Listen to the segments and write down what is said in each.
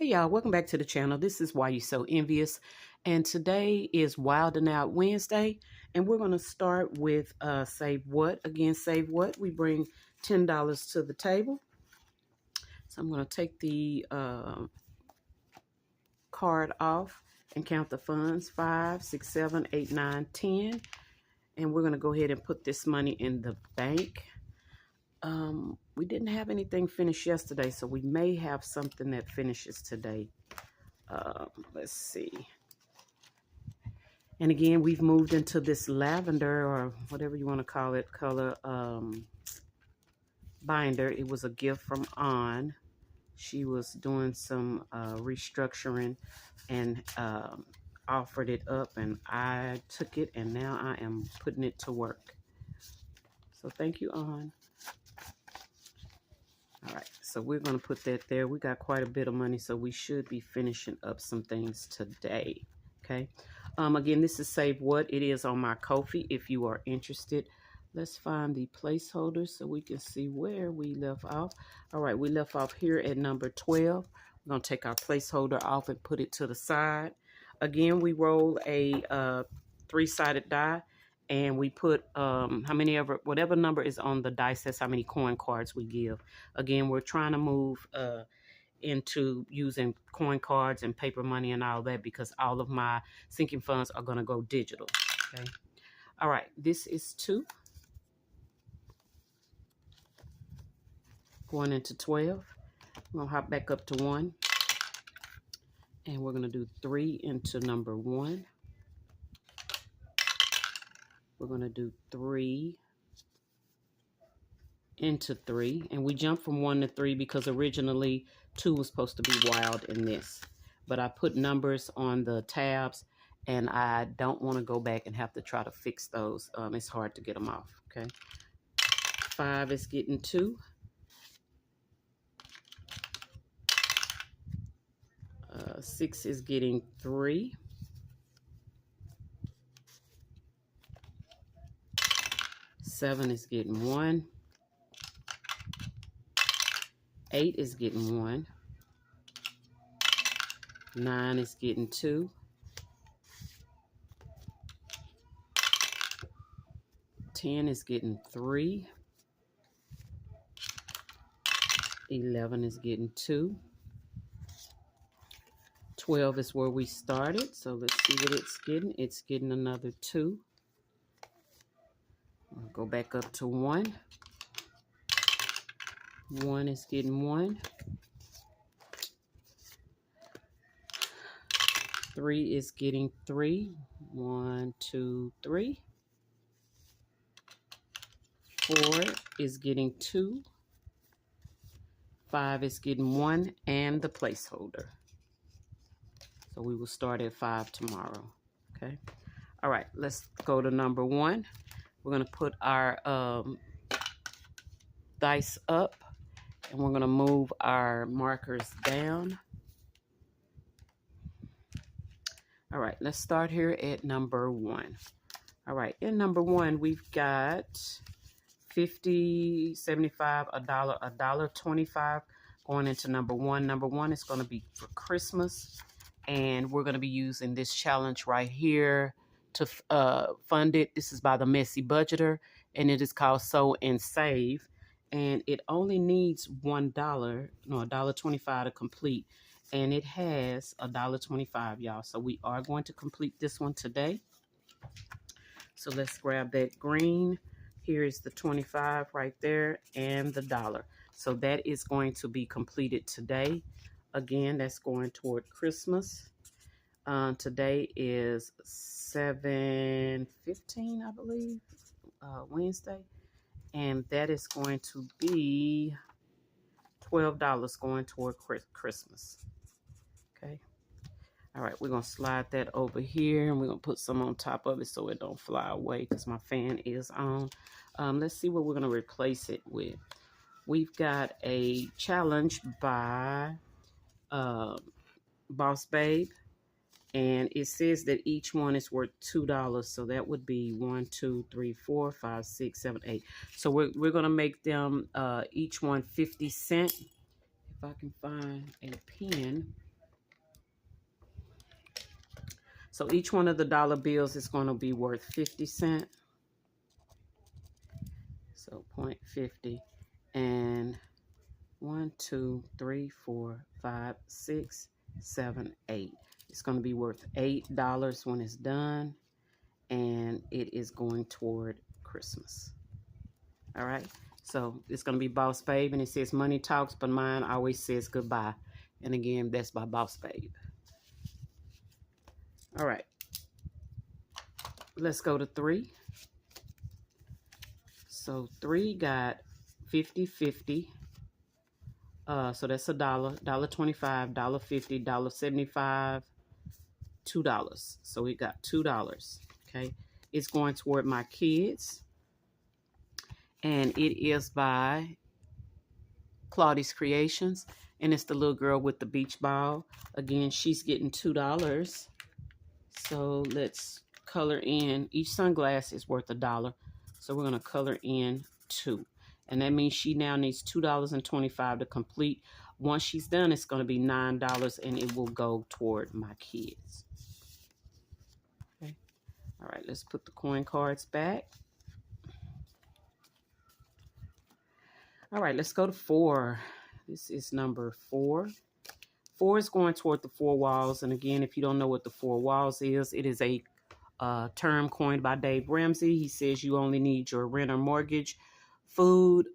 Hey y'all, welcome back to the channel. This is Why You So Envious, and today is Wildin' Out Wednesday, and we're going to start with Save What. Again, Save What. We bring $10 to the table. So I'm going to take the card off and count the funds. 5, 6, 7, 8, 9, 10. And we're going to go ahead and put this money in the bank. We didn't have anything finished yesterday, so we may have something that finishes today. Let's see. And again, we've moved into this lavender, or whatever you want to call it, color binder. It was a gift from Ann. She was doing some restructuring and offered it up, and I took it, and now I am putting it to work. So thank you, Ann. All right, so we're going to put that there. We got quite a bit of money, so we should be finishing up some things today, okay? Again, this is Save What. It is on my Ko-fi if you are interested. Let's find the placeholder so we can see where we left off. All right, we left off here at number 12. We're going to take our placeholder off and put it to the side. Again, we roll a three-sided die. And we put whatever number is on the dice, that's how many coin cards we give. Again, we're trying to move into using coin cards and paper money and all that, because all of my sinking funds are going to go digital. Okay. All right. This is 2. Going into 12. I'm going to hop back up to 1. And we're going to do 3 into number 1. We're going to do 3 into 3. And we jump from 1 to 3 because originally 2 was supposed to be wild in this. But I put numbers on the tabs, and I don't want to go back and have to try to fix those. It's hard to get them off, okay? 5 is getting 2. 6 is getting 3. 7 is getting 1. 8 is getting 1. 9 is getting 2. 10 is getting 3. 11 is getting 2. 12 is where we started, so let's see what it's getting. It's getting another 2. I'll go back up to 1. 1 is getting 1. 3 is getting 3. 1, 2, 3. 4 is getting 2. 5 is getting 1, and the placeholder. So we will start at 5 tomorrow. Okay. All right, let's go to number 1. We're going to put our dice up, and we're going to move our markers down. All right, let's start here at number 1. All right, in number 1, we've got 50, 75, $1, $1.25 going into number 1. Number 1 is going to be for Christmas, and we're going to be using this challenge right here to fund it. This is by the Messy Budgeter, and it is called Sow and Save, and it only needs $1.25 to complete, and it has $1.25, y'all. So we are going to complete this one today. So let's grab that green. Here is the 25 right there, and the $1. So that is going to be completed today. Again, that's going toward Christmas. Today is 7/15, I believe, Wednesday, and that is going to be $12 going toward Christmas. Okay. All right, we're going to slide that over here, and we're going to put some on top of it so it don't fly away because my fan is on. Let's see what we're going to replace it with. We've got a challenge by Boss Babe, and it says that each one is worth $2, so that would be 1, 2, 3, 4, 5, 6, 7, 8. So we're gonna make them each one 50 cents. If I can find a pen, So each one of the dollar bills is going to be worth 50 cents. So 0.50. And 1, 2, 3, 4, 5, 6, 7, 8. It's going to be worth $8 when it's done. And it is going toward Christmas. All right. So it's going to be Boss Babe. And it says money talks, but mine always says goodbye. And again, that's by Boss Babe. All right. Let's go to 3. So 3 got 50, 50. So that's $1, $1.25, $1.50, $1.75, $2. So we got $2. Okay. It's going toward my kids. And it is by Claudie's Creations. And it's the little girl with the beach ball. Again, she's getting $2. So let's color in. Each sunglass is worth $1. So we're going to color in 2. And that means she now needs $2.25 to complete. Once she's done, it's going to be $9 and it will go toward my kids. Okay. All right, let's put the coin cards back. All right, let's go to 4. This is number 4. 4 is going toward the 4 walls. And again, if you don't know what the 4 walls is, it is a term coined by Dave Ramsey. He says you only need your rent or mortgage, food,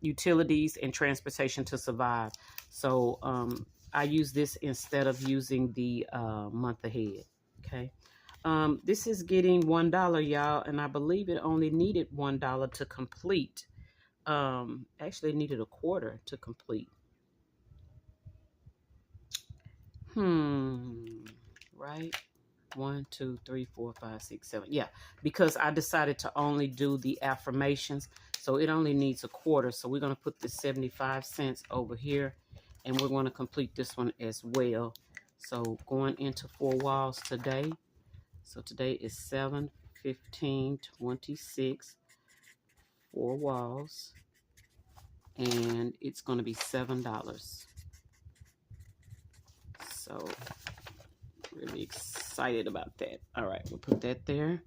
utilities, and transportation to survive. So I use this instead of using the month ahead. Okay. This is getting $1, y'all, and I believe it only needed $1 to complete. Actually, it needed a quarter to complete. Right? 1, 2, 3, 4, 5, 6, 7. Yeah, because I decided to only do the affirmations, so it only needs a quarter. So we're going to put the 75 cents over here, and we're going to complete this one as well. So going into 4 walls today. So today is 7, 15, 26, 4 walls, and it's going to be $7. So really excited about that. All right, we'll put that there.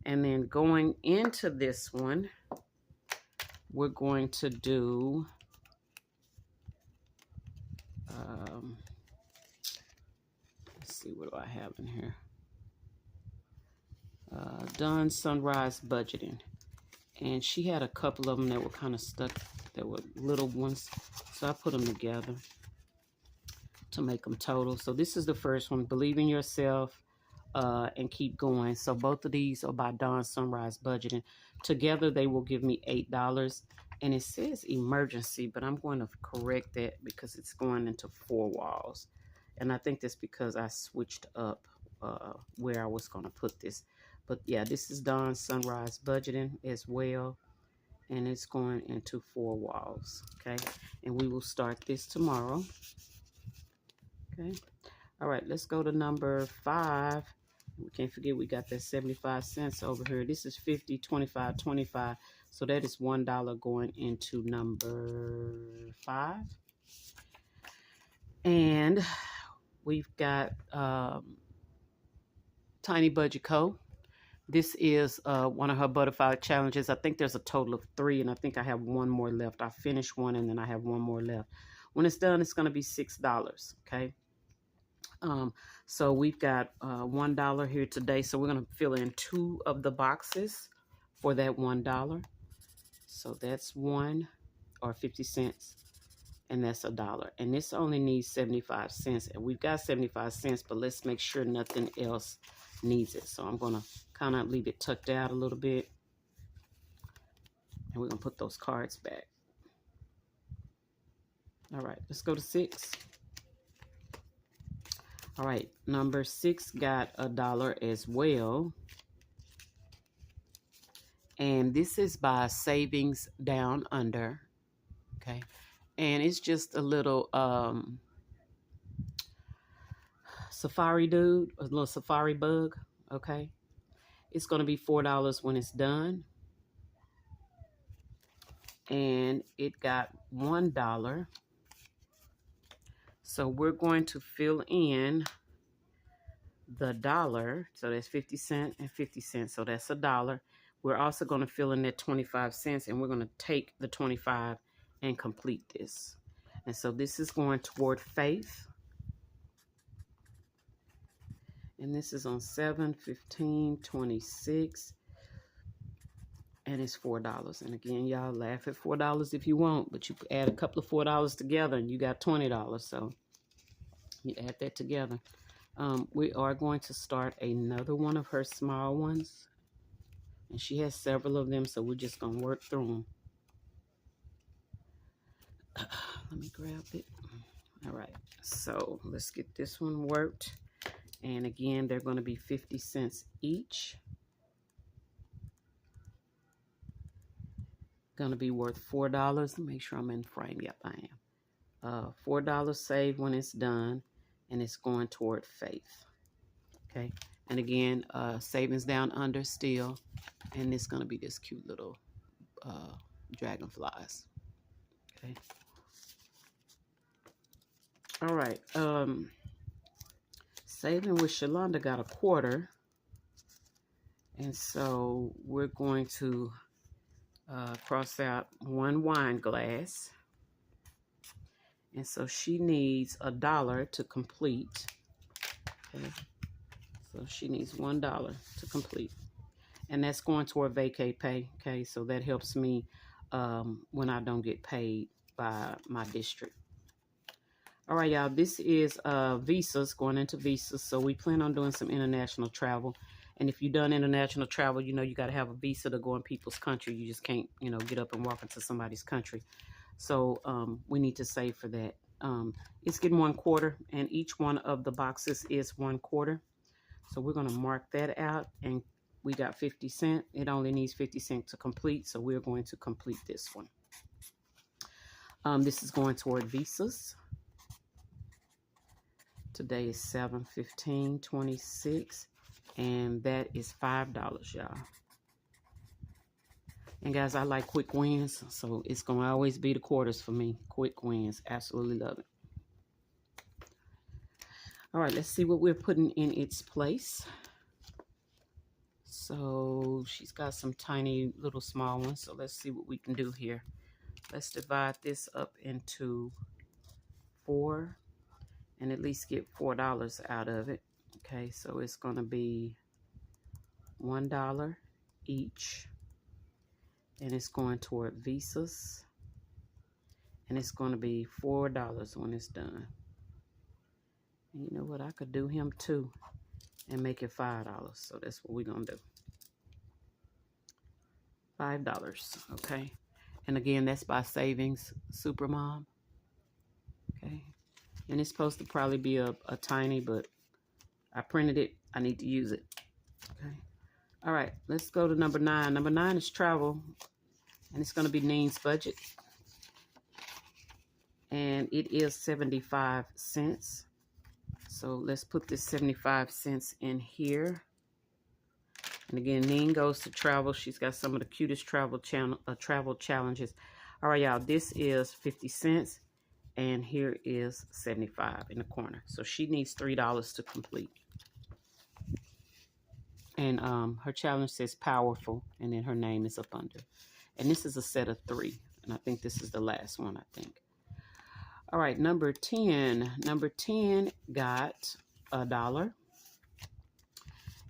And then going into this one, we're going to do let's see, what do I have in here? Done Sunrise Budgeting. And she had a couple of them that were kind of stuck. That were little ones. So I put them together to make them total. So this is the first one, Believe in Yourself and Keep Going. So both of these are by Dawn Sunrise Budgeting. Together they will give me $8. And it says emergency, but I'm going to correct that because it's going into 4 walls. And I think that's because I switched up where I was going to put this. But yeah, this is Dawn Sunrise Budgeting as well. And it's going into 4 walls. Okay. And we will start this tomorrow. Okay. All right, let's go to number 5. We can't forget we got that 75 cents over here. This is 50, 25, 25. So that is $1 going into number 5. And we've got Tiny Budget Co. This is one of her butterfly challenges. I think there's a total of 3, and I think I have 1 more left. I finished 1, and then I have 1 more left. When it's done, it's going to be $6, okay? So we've got $1 here today. So we're going to fill in 2 of the boxes for that $1. So that's 1 or 50 cents. And that's $1. And this only needs 75 cents. And we've got 75 cents, but let's make sure nothing else needs it. So I'm going to kind of leave it tucked out a little bit. And we're going to put those cards back. All right, let's go to 6. All right, number 6 got $1 as well. And this is by Savings Down Under. Okay. And it's just a little safari dude, a little safari bug. Okay. It's going to be $4 when it's done. And it got $1. So we're going to fill in the dollar. So that's 50 cents and 50 cents. So that's $1. We're also going to fill in that 25 cents, and we're going to take the 25 and complete this. And so this is going toward faith. And this is on 7/15/26. And it's $4. And again, y'all laugh at $4 if you want, but you add a couple of $4 together and you got $20. So you add that together. We are going to start another one of her small ones. And she has several of them, so we're just going to work through them. Let me grab it. All right, so let's get this one worked. And again, they're going to be 50 cents each. Going to be worth $4. Make sure I'm in frame. Yep, I am. $4 saved when it's done, and it's going toward faith. Okay, and again, savings down under still, and it's going to be this cute little dragonflies. Okay. All right. Saving with Shalonda got a quarter, and so we're going to cross out one wine glass. And so she needs $1 to complete. Okay. So she needs $1 to complete. And that's going toward vacay pay. Okay, so that helps me when I don't get paid by my district. All right, y'all, this is visas, going into visas. So we plan on doing some international travel. And if you've done international travel, you know you got to have a visa to go in people's country. You just can't, you know, get up and walk into somebody's country. So we need to save for that. It's getting $1/4, and each one of the boxes is $1/4. So we're going to mark that out, and we got 50 cents. It only needs 50 cents to complete, so we're going to complete this one. This is going toward visas. Today is 7/15/26, and that is $5, y'all. And guys, I like quick wins, so it's going to always be the quarters for me. Quick wins. Absolutely love it. All right, let's see what we're putting in its place. So she's got some tiny little small ones, so let's see what we can do here. Let's divide this up into 4 and at least get $4 out of it. Okay, so it's going to be $1 each. And it's going toward visas. And it's going to be $4 when it's done. And you know what? I could do him too and make it $5. So that's what we're going to do. $5. Okay. And again, that's by Savings Supermom. Okay. And it's supposed to probably be a tiny, but I printed it. I need to use it. Okay. All right, let's go to number 9. Number 9 is travel, and it's going to be Neen's budget. And it is 75 cents. So let's put this 75 cents in here. And again, Neen goes to travel. She's got some of the cutest travel challenges. All right, y'all, this is 50 cents. And here is 75 in the corner. So she needs $3 to complete. And her challenge says powerful, and then her name is up under. And this is a set of 3. And I think this is the last one, I think. All right, number 10. Number 10 got $1.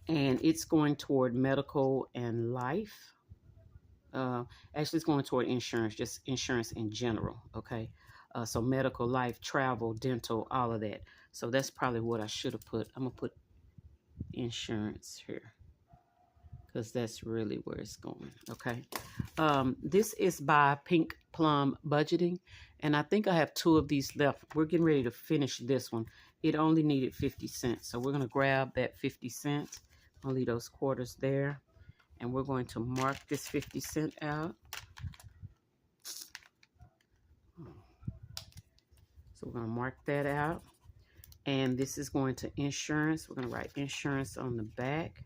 And it's going toward medical and life. Actually, it's going toward insurance, just insurance in general, okay? So medical, life, travel, dental, all of that. So that's probably what I should have put. I'm going to put insurance here, because that's really where it's going. Okay. This is by Pink Plum Budgeting, and I think I have 2 of these left. We're getting ready to finish this one. It only needed 50 cents, so we're going to grab that 50 cents. I'll leave those quarters there, and we're going to mark this 50 cent out. So we're going to mark that out. And this is going to insurance. We're going to write insurance on the back.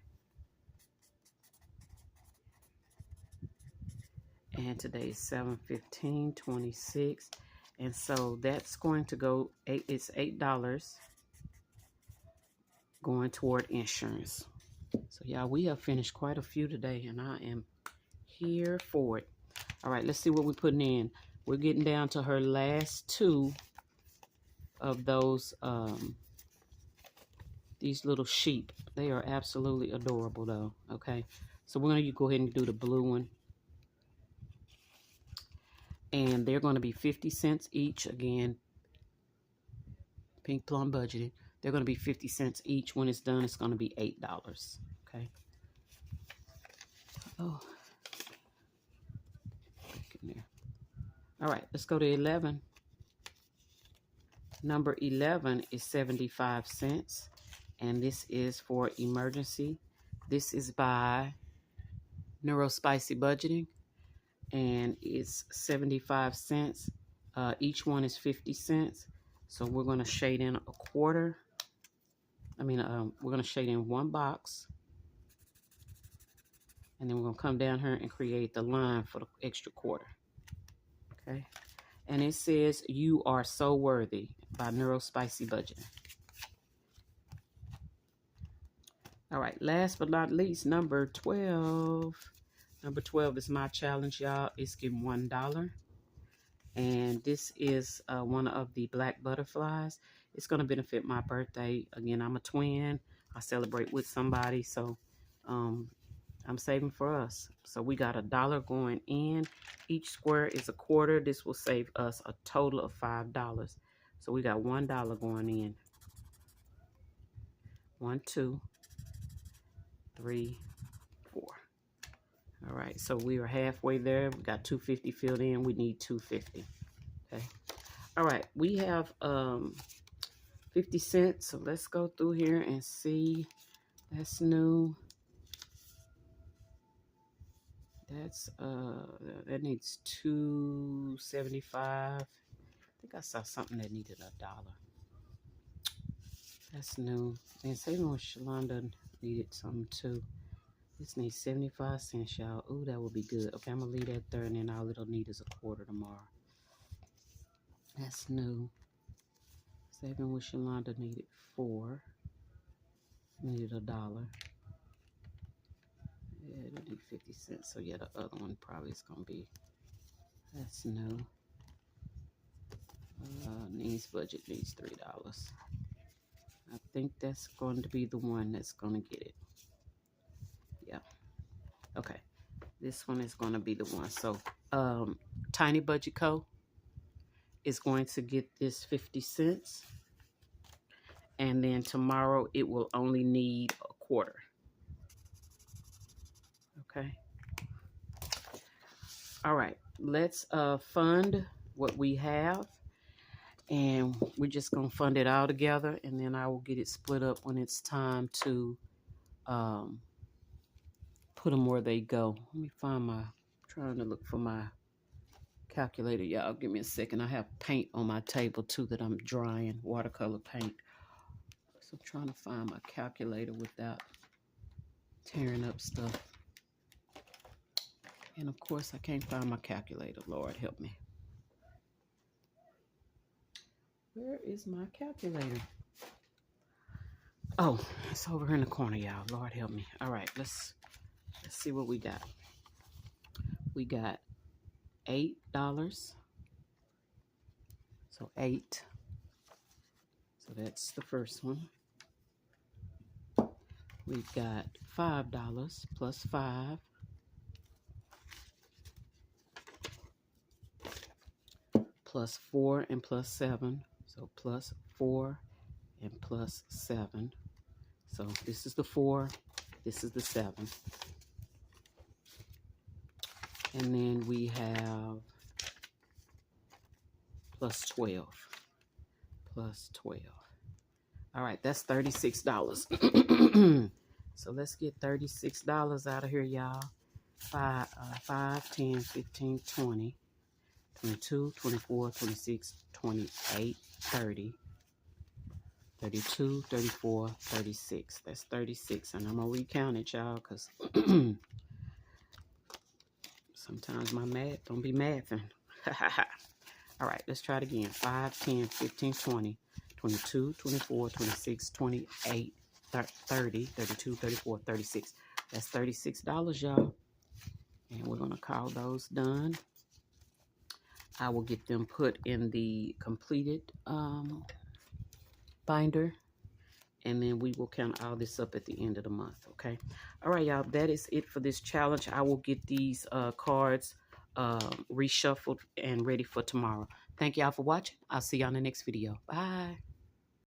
And today is 7/15/26. And so that's going to go, it's $8. going toward insurance. So, y'all, we have finished quite a few today, and I am here for it. All right, let's see what we're putting in. We're getting down to her last two of those, these little sheep. They are absolutely adorable, though, okay? So we're going to go ahead and do the blue one. And they're going to be 50 cents each. Again, Pink Plum budgeted. They're going to be 50 cents each. When it's done, it's going to be $8, okay? Oh. In there. All right, let's go to 11. Number 11 is 75 cents. And this is for emergency. This is by Neurospicy Budgeting. And it's 75 cents. Each one is 50 cents. So we're going to shade in a quarter. We're going to shade in one box. And then we're going to come down here and create the line for the extra quarter. Okay. And it says, "You Are So Worthy" by Neurospicy Budgeting. All right. Last but not least, number 12. Number 12 is my challenge, y'all. It's getting $1. And this is one of the black butterflies. It's going to benefit my birthday. Again, I'm a twin. I celebrate with somebody. So I'm saving for us. So we got $1 going in. Each square is a quarter. This will save us a total of $5. So we got $1 going in. 1, 2, 3, 4. All right, so we are halfway there. We got 250 filled in. We need 250. Okay. All right, we have 50 cents. So let's go through here and see. That's new. That's that needs $2.75. I think I saw something that needed $1. That's new. And Saving with Shalonda needed something too. This needs 75 cents, y'all. Ooh, that would be good. Okay, I'm going to leave that there, and then all it'll need is a quarter tomorrow. That's new. Saving with Shalonda needed 4. Needed $1. Yeah, it'll need 50 cents. So, yeah, the other one probably is going to be, that's new. Needs budget needs $3. I think that's going to be the one that's going to get it. Yeah. Okay. This one is going to be the one. So, Tiny Budget Co. is going to get this 50 cents. And then tomorrow it will only need a quarter. Okay. All right. Let's fund what we have. And we're just going to fund it all together. And then I will get it split up when it's time to put them where they go. Let me find my, trying to look for my calculator. Y'all give me a second. I have paint on my table too that I'm drying, watercolor paint. So I'm trying to find my calculator without tearing up stuff. And of course I can't find my calculator. Lord help me. Where is my calculator? Oh, it's over here in the corner, y'all. Lord help me. All right, let's see what we got. We got $8. So 8. So that's the first one. We've got $5 plus 5. Plus 4 and plus 7. So plus 4 and plus 7. So this is the 4. This is the 7. And then we have plus 12. Plus 12. All right, that's $36. So let's get $36 out of here, y'all. 5, 10, 15, 20. 22, 24, 26, 28, 30, 32, 34, 36. That's 36. And I'm going to recount it, y'all, because sometimes my math don't be mathing. All right, let's try it again. 5, 10, 15, 20, 22, 24, 26, 28, 30, 32, 34, 36. That's $36, y'all. And we're going to call those done. I will get them put in the completed binder. And then we will count all this up at the end of the month, okay? All right, y'all, that is it for this challenge. I will get these cards reshuffled and ready for tomorrow. Thank y'all for watching. I'll see y'all in the next video. Bye.